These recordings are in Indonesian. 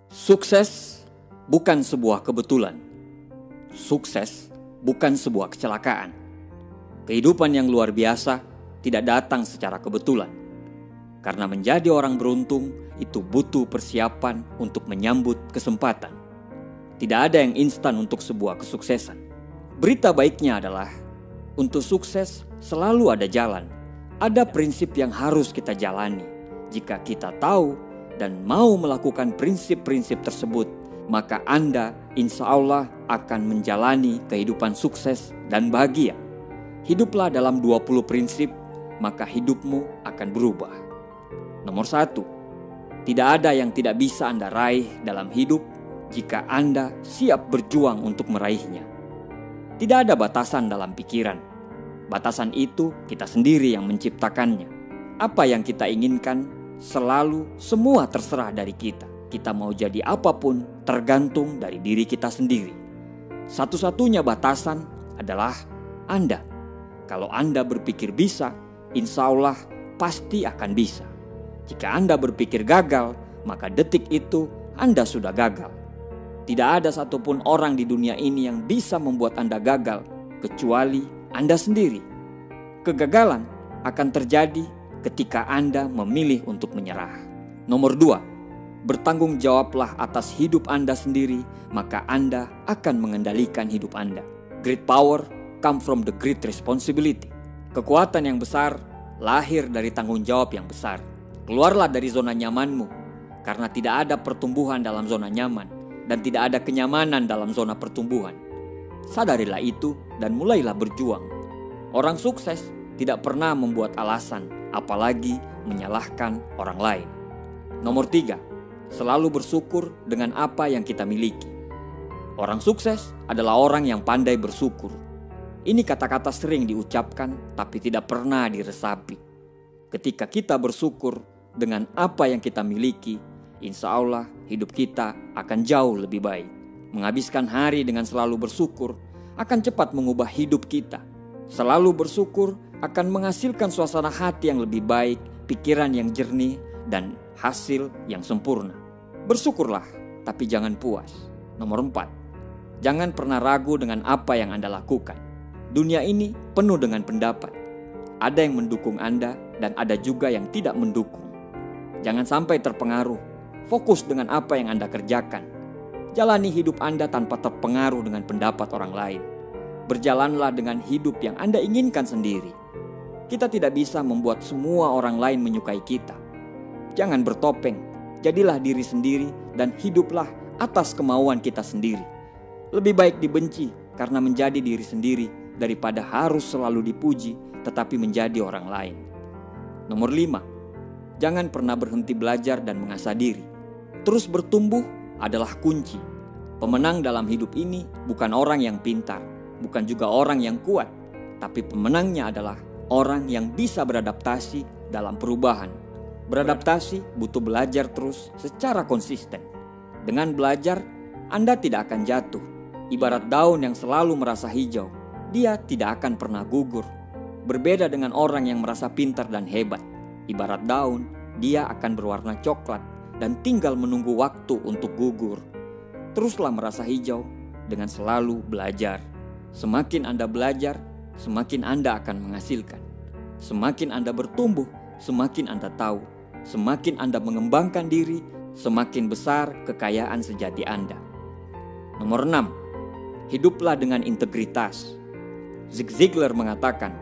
Sukses bukan sebuah kebetulan. Sukses bukan sebuah kecelakaan. Kehidupan yang luar biasa tidak datang secara kebetulan. Karena menjadi orang beruntung itu butuh persiapan untuk menyambut kesempatan. Tidak ada yang instan untuk sebuah kesuksesan. Berita baiknya adalah, untuk sukses selalu ada jalan. Ada prinsip yang harus kita jalani. Jika kita tahu dan mau melakukan prinsip-prinsip tersebut, maka Anda insya Allah akan menjalani kehidupan sukses dan bahagia. Hiduplah dalam 20 prinsip, maka hidupmu akan berubah. Nomor 1, tidak ada yang tidak bisa Anda raih dalam hidup jika Anda siap berjuang untuk meraihnya. Tidak ada batasan dalam pikiran. Batasan itu kita sendiri yang menciptakannya. Apa yang kita inginkan selalu semua terserah dari kita. Kita mau jadi apapun tergantung dari diri kita sendiri. Satu-satunya batasan adalah Anda. Kalau Anda berpikir bisa, insya Allah pasti akan bisa. Jika Anda berpikir gagal, maka detik itu Anda sudah gagal. Tidak ada satupun orang di dunia ini yang bisa membuat Anda gagal, kecuali Anda sendiri. Kegagalan akan terjadi ketika Anda memilih untuk menyerah. Nomor 2, bertanggung jawablah atas hidup Anda sendiri, maka Anda akan mengendalikan hidup Anda. Great power come from the great responsibility. Kekuatan yang besar lahir dari tanggung jawab yang besar. Keluarlah dari zona nyamanmu, karena tidak ada pertumbuhan dalam zona nyaman, dan tidak ada kenyamanan dalam zona pertumbuhan. Sadarilah itu dan mulailah berjuang. Orang sukses tidak pernah membuat alasan, apalagi menyalahkan orang lain. Nomor 3, selalu bersyukur dengan apa yang kita miliki. Orang sukses adalah orang yang pandai bersyukur. Ini kata-kata sering diucapkan tapi tidak pernah diresapi. Ketika kita bersyukur dengan apa yang kita miliki, insya Allah hidup kita akan jauh lebih baik. Menghabiskan hari dengan selalu bersyukur akan cepat mengubah hidup kita. Selalu bersyukur akan menghasilkan suasana hati yang lebih baik, pikiran yang jernih, dan hasil yang sempurna. Bersyukurlah, tapi jangan puas. Nomor 4, jangan pernah ragu dengan apa yang Anda lakukan. Dunia ini penuh dengan pendapat. Ada yang mendukung Anda dan ada juga yang tidak mendukung. Jangan sampai terpengaruh. Fokus dengan apa yang Anda kerjakan. Jalani hidup Anda tanpa terpengaruh dengan pendapat orang lain. Berjalanlah dengan hidup yang Anda inginkan sendiri. Kita tidak bisa membuat semua orang lain menyukai kita. Jangan bertopeng. Jadilah diri sendiri dan hiduplah atas kemauan kita sendiri. Lebih baik dibenci karena menjadi diri sendiri daripada harus selalu dipuji tetapi menjadi orang lain. Nomor 5, jangan pernah berhenti belajar dan mengasah diri. Terus bertumbuh adalah kunci. Pemenang dalam hidup ini bukan orang yang pintar, bukan juga orang yang kuat, tapi pemenangnya adalah orang yang bisa beradaptasi dalam perubahan. Beradaptasi butuh belajar terus secara konsisten. Dengan belajar, Anda tidak akan jatuh. Ibarat daun yang selalu merasa hijau, dia tidak akan pernah gugur. Berbeda dengan orang yang merasa pintar dan hebat. Ibarat daun, dia akan berwarna coklat dan tinggal menunggu waktu untuk gugur. Teruslah merasa hijau dengan selalu belajar. Semakin Anda belajar, semakin Anda akan menghasilkan. Semakin Anda bertumbuh, semakin Anda tahu. Semakin Anda mengembangkan diri, semakin besar kekayaan sejati Anda. Nomor 6, hiduplah dengan integritas. Zig Ziglar mengatakan,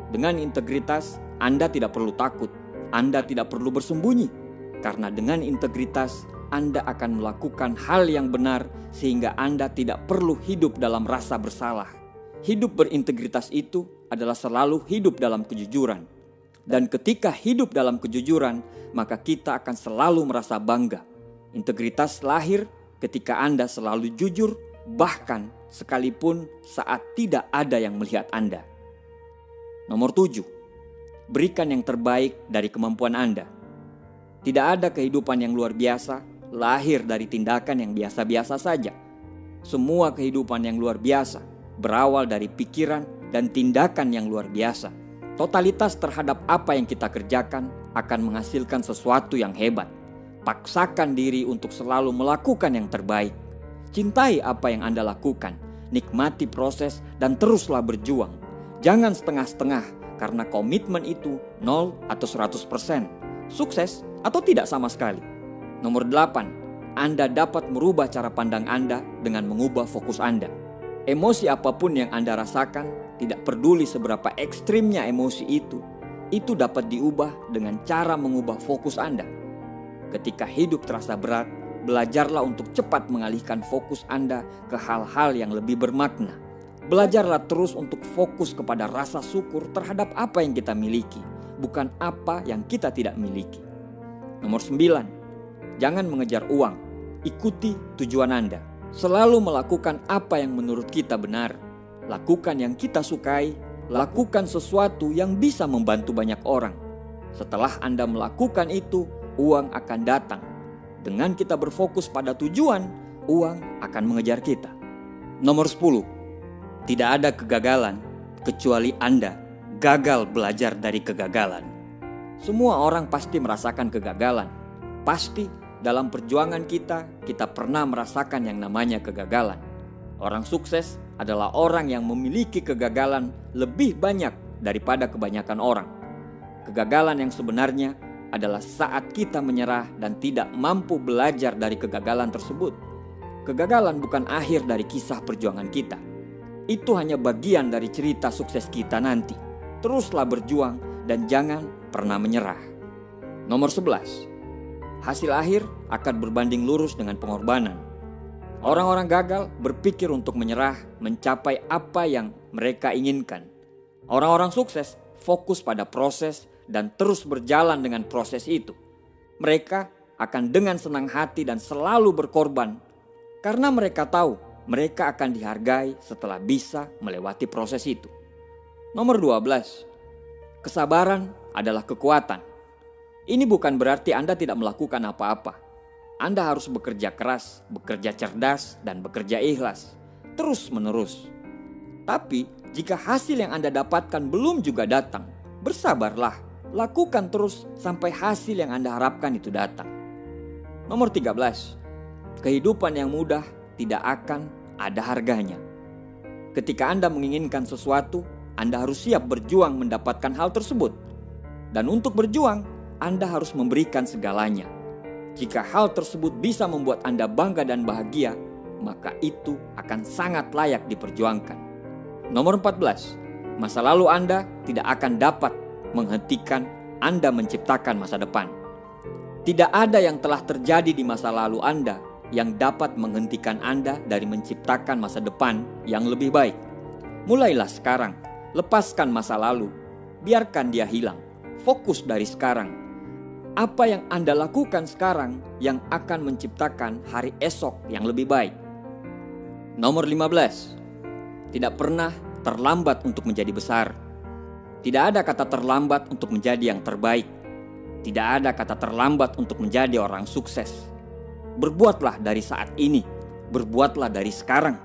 dengan integritas Anda tidak perlu takut, Anda tidak perlu bersembunyi. Karena dengan integritas Anda akan melakukan hal yang benar sehingga Anda tidak perlu hidup dalam rasa bersalah. Hidup berintegritas itu adalah selalu hidup dalam kejujuran. Dan ketika hidup dalam kejujuran, maka kita akan selalu merasa bangga. Integritas lahir ketika Anda selalu jujur, bahkan sekalipun saat tidak ada yang melihat Anda. Nomor 7, berikan yang terbaik dari kemampuan Anda. Tidak ada kehidupan yang luar biasa lahir dari tindakan yang biasa-biasa saja. Semua kehidupan yang luar biasa berawal dari pikiran dan tindakan yang luar biasa. Totalitas terhadap apa yang kita kerjakan akan menghasilkan sesuatu yang hebat. Paksakan diri untuk selalu melakukan yang terbaik. Cintai apa yang Anda lakukan, nikmati proses dan teruslah berjuang. Jangan setengah-setengah karena komitmen itu 0 atau 100%, sukses atau tidak sama sekali. Nomor 8, Anda dapat merubah cara pandang Anda dengan mengubah fokus Anda. Emosi apapun yang Anda rasakan, tidak peduli seberapa ekstrimnya emosi itu dapat diubah dengan cara mengubah fokus Anda. Ketika hidup terasa berat, belajarlah untuk cepat mengalihkan fokus Anda ke hal-hal yang lebih bermakna. Belajarlah terus untuk fokus kepada rasa syukur terhadap apa yang kita miliki, bukan apa yang kita tidak miliki. Nomor 9, jangan mengejar uang, ikuti tujuan Anda. Selalu melakukan apa yang menurut kita benar. Lakukan yang kita sukai, lakukan sesuatu yang bisa membantu banyak orang. Setelah Anda melakukan itu, uang akan datang. Dengan kita berfokus pada tujuan, uang akan mengejar kita. Nomor 10, tidak ada kegagalan kecuali Anda gagal belajar dari kegagalan. Semua orang pasti merasakan kegagalan. Pasti dalam perjuangan kita pernah merasakan yang namanya kegagalan. Orang sukses adalah orang yang memiliki kegagalan lebih banyak daripada kebanyakan orang. Kegagalan yang sebenarnya adalah saat kita menyerah dan tidak mampu belajar dari kegagalan tersebut. Kegagalan bukan akhir dari kisah perjuangan kita. Itu hanya bagian dari cerita sukses kita nanti. Teruslah berjuang dan jangan pernah menyerah. Nomor 11, hasil akhir akan berbanding lurus dengan pengorbanan. Orang-orang gagal berpikir untuk menyerah mencapai apa yang mereka inginkan. Orang-orang sukses fokus pada proses dan terus berjalan dengan proses itu. Mereka akan dengan senang hati dan selalu berkorban karena mereka tahu mereka akan dihargai setelah bisa melewati proses itu. Nomor 12, kesabaran adalah kekuatan. Ini bukan berarti Anda tidak melakukan apa-apa. Anda harus bekerja keras, bekerja cerdas, dan bekerja ikhlas, terus-menerus. Tapi jika hasil yang Anda dapatkan belum juga datang, bersabarlah. Lakukan terus sampai hasil yang Anda harapkan itu datang. Nomor 13, kehidupan yang mudah tidak akan ada harganya. Ketika Anda menginginkan sesuatu, Anda harus siap berjuang mendapatkan hal tersebut. Dan untuk berjuang, Anda harus memberikan segalanya. Jika hal tersebut bisa membuat Anda bangga dan bahagia, maka itu akan sangat layak diperjuangkan. Nomor 14, masa lalu Anda tidak akan dapat menghentikan Anda menciptakan masa depan. Tidak ada yang telah terjadi di masa lalu Anda yang dapat menghentikan Anda dari menciptakan masa depan yang lebih baik. Mulailah sekarang, lepaskan masa lalu, biarkan dia hilang. Fokus dari sekarang. Apa yang Anda lakukan sekarang yang akan menciptakan hari esok yang lebih baik. Nomor 15, tidak pernah terlambat untuk menjadi besar. Tidak ada kata terlambat untuk menjadi yang terbaik. Tidak ada kata terlambat untuk menjadi orang sukses. Berbuatlah dari saat ini. Berbuatlah dari sekarang.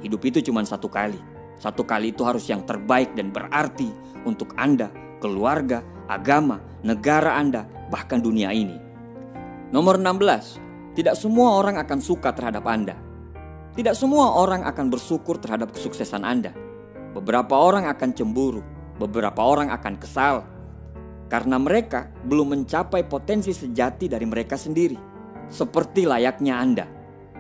Hidup itu cuma satu kali. Satu kali itu harus yang terbaik dan berarti untuk Anda, keluarga, agama, negara Anda, bahkan dunia ini. Nomor 16, tidak semua orang akan suka terhadap Anda. Tidak semua orang akan bersyukur terhadap kesuksesan Anda. Beberapa orang akan cemburu. Beberapa orang akan kesal karena mereka belum mencapai potensi sejati dari mereka sendiri. Seperti layaknya Anda.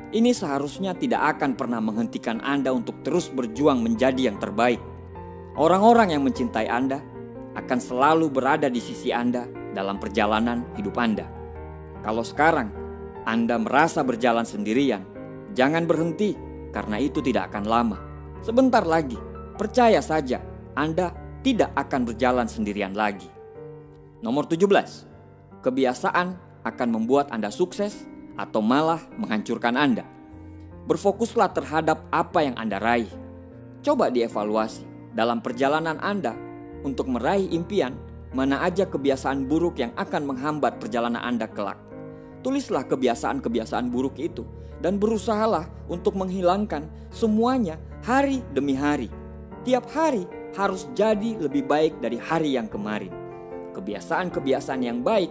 Ini seharusnya tidak akan pernah menghentikan Anda untuk terus berjuang menjadi yang terbaik. Orang-orang yang mencintai Anda akan selalu berada di sisi Anda dalam perjalanan hidup Anda. Kalau sekarang Anda merasa berjalan sendirian, jangan berhenti karena itu tidak akan lama. Sebentar lagi, percaya saja, Anda tidak akan berjalan sendirian lagi. Nomor 17, kebiasaan akan membuat Anda sukses atau malah menghancurkan Anda. Berfokuslah terhadap apa yang Anda raih. Coba dievaluasi dalam perjalanan Anda untuk meraih impian, mana aja kebiasaan buruk yang akan menghambat perjalanan Anda kelak. Tulislah kebiasaan-kebiasaan buruk itu dan berusahalah untuk menghilangkan semuanya hari demi hari. Tiap hari harus jadi lebih baik dari hari yang kemarin. Kebiasaan-kebiasaan yang baik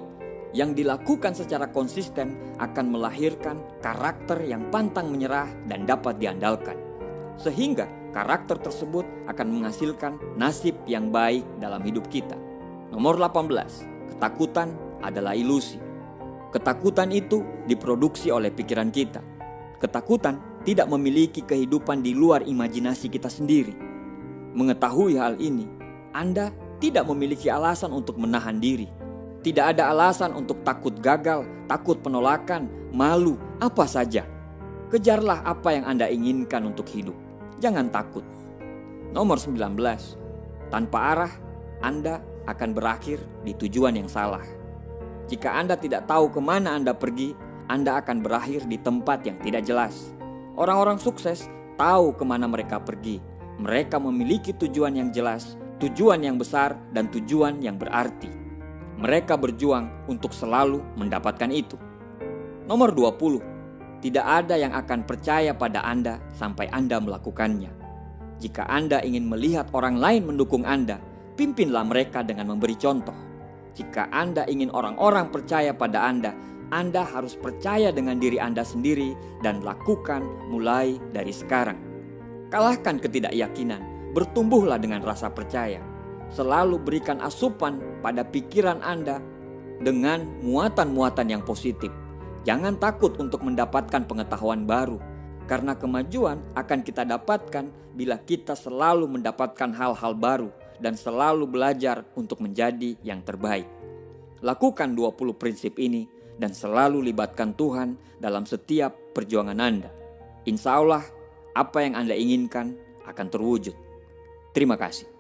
yang dilakukan secara konsisten akan melahirkan karakter yang pantang menyerah dan dapat diandalkan. Sehingga karakter tersebut akan menghasilkan nasib yang baik dalam hidup kita. Nomor 18, ketakutan adalah ilusi. Ketakutan itu diproduksi oleh pikiran kita. Ketakutan tidak memiliki kehidupan di luar imajinasi kita sendiri. Mengetahui hal ini, Anda tidak memiliki alasan untuk menahan diri. Tidak ada alasan untuk takut gagal, takut penolakan, malu, apa saja. Kejarlah apa yang Anda inginkan untuk hidup. Jangan takut. Nomor 19, tanpa arah, Anda akan berakhir di tujuan yang salah. Jika Anda tidak tahu kemana Anda pergi, Anda akan berakhir di tempat yang tidak jelas. Orang-orang sukses tahu kemana mereka pergi. Mereka memiliki tujuan yang jelas, tujuan yang besar, dan tujuan yang berarti. Mereka berjuang untuk selalu mendapatkan itu. Nomor 20, tidak ada yang akan percaya pada Anda sampai Anda melakukannya. Jika Anda ingin melihat orang lain mendukung Anda, pimpinlah mereka dengan memberi contoh. Jika Anda ingin orang-orang percaya pada Anda harus percaya dengan diri Anda sendiri dan lakukan mulai dari sekarang. Kalahkan ketidakyakinan, bertumbuhlah dengan rasa percaya. Selalu berikan asupan pada pikiran Anda dengan muatan-muatan yang positif. Jangan takut untuk mendapatkan pengetahuan baru, karena kemajuan akan kita dapatkan bila kita selalu mendapatkan hal-hal baru dan selalu belajar untuk menjadi yang terbaik. Lakukan 20 prinsip ini dan selalu libatkan Tuhan dalam setiap perjuangan Anda. Insya Allah, apa yang Anda inginkan akan terwujud. Terima kasih.